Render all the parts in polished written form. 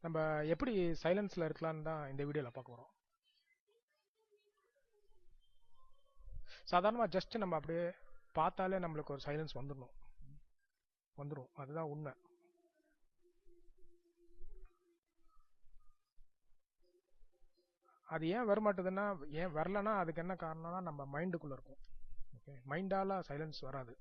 நம்ம எப்படி சைலன்ஸ்ல இருக்கலாம்னு தான் இந்த வீடியோல பார்க்க போறோம். சாதாரணமா ஜஸ்ட் நம்ம அப்படியே பார்த்தாலே நம்மளுக்கு ஒரு சைலன்ஸ் வந்துடும், அதுதான் உண்மை. அது ஏன் வரமாட்டுதுன்னா, ஏன் வரலன்னா அதுக்கு என்ன காரணம்னா நம்ம மைண்டுக்குள்ள இருக்கும். ஓகே, மைண்டால சைலன்ஸ் வராது.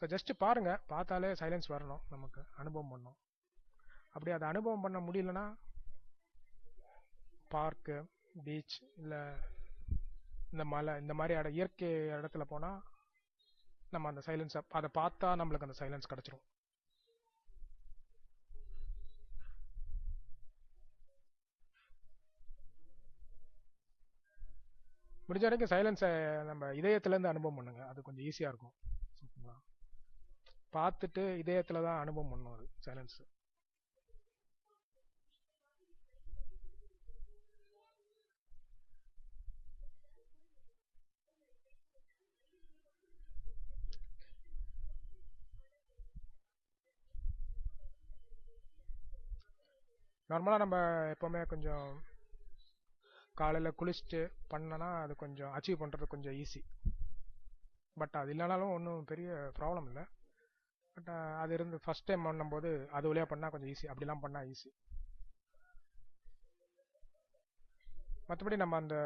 ஸோ ஜஸ்ட் பாருங்க, பார்த்தாலே சைலன்ஸ் வரணும், நமக்கு அனுபவம் பண்ணணும். அப்படி அதை அனுபவம் பண்ண முடியலன்னா பார்க்கு, பீச், இல்லை இந்த மலை, இந்த மாதிரி இயற்கை இடத்துல போனால் நம்ம அந்த சைலன்ஸை அதை பார்த்தா நம்மளுக்கு அந்த சைலன்ஸ் கிடச்சிரும். முடிஞ்ச வரைக்கும் சைலன்ஸை நம்ம இதயத்துலேருந்து அனுபவம் பண்ணுங்க, அது கொஞ்சம் ஈஸியாக இருக்கும். ஓகேங்களா? பார்த்துட்டு இதயத்தில் தான் அனுபவம் பண்ணணும் அது சைலன்ஸ். நார்மலாக நம்ம எப்போவுமே கொஞ்சம் காலையில் குளிச்சுட்டு பண்ணனா அது கொஞ்சம் அச்சீவ் பண்ணுறது கொஞ்சம் ஈஸி. பட் அது இல்லைனாலும் ஒன்றும் பெரிய ப்ராப்ளம் இல்லை. பட் அது இருந்து ஃபஸ்ட் டைம் பண்ணும்போது அது வழியாக பண்ணால் கொஞ்சம் ஈஸி, அப்படிலாம் பண்ணால் ஈஸி. மற்றபடி நம்ம அந்த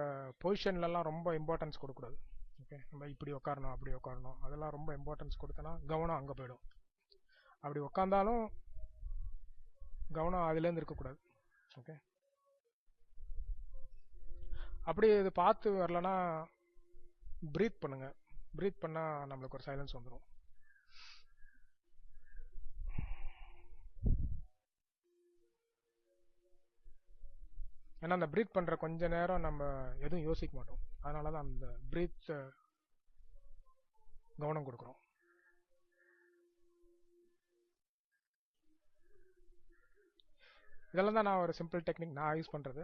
பொசிஷன்லலாம் ரொம்ப இம்பார்ட்டன்ஸ் கொடுக்கக்கூடாது. ஓகே, நம்ம இப்படி உட்காரணும் அப்படி உட்காரணும் அதெல்லாம் ரொம்ப இம்பார்ட்டன்ஸ் கொடுத்தனா கவனம் அங்கே போயிடும். அப்படி உட்காந்தாலும் கவனம் அதுலேருந்து இருக்கக்கூடாது. ஓகே, அப்படி இது பார்த்து வரலன்னா ப்ரீத் பண்ணுங்க. ப்ரீத் பண்ணால் நம்மளுக்கு ஒரு சைலன்ஸ் வந்துடும். ஏன்னா அந்த ப்ரீத் பண்ணுற கொஞ்ச நேரம் நம்ம எதுவும் யோசிக்க மாட்டோம், அதனால தான் அந்த ப்ரீத் கவனம் கொடுக்குறோம். இதெல்லாம் தான் நான் ஒரு சிம்பிள் டெக்னிக் நான் யூஸ் பண்ணுறது.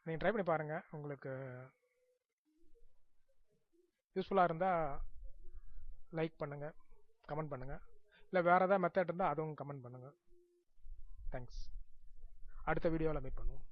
நீங்கள் ட்ரை பண்ணி பாருங்கள், உங்களுக்கு யூஸ்ஃபுல்லாக இருந்தால் லைக் பண்ணுங்கள், கமெண்ட் பண்ணுங்கள். இல்லை வேறு ஏதாவது மெத்தட் இருந்தால் அதுவும் கமெண்ட் பண்ணுங்கள். தேங்க்ஸ். அடுத்த வீடியோவில் மீட் பண்ணுவோம்.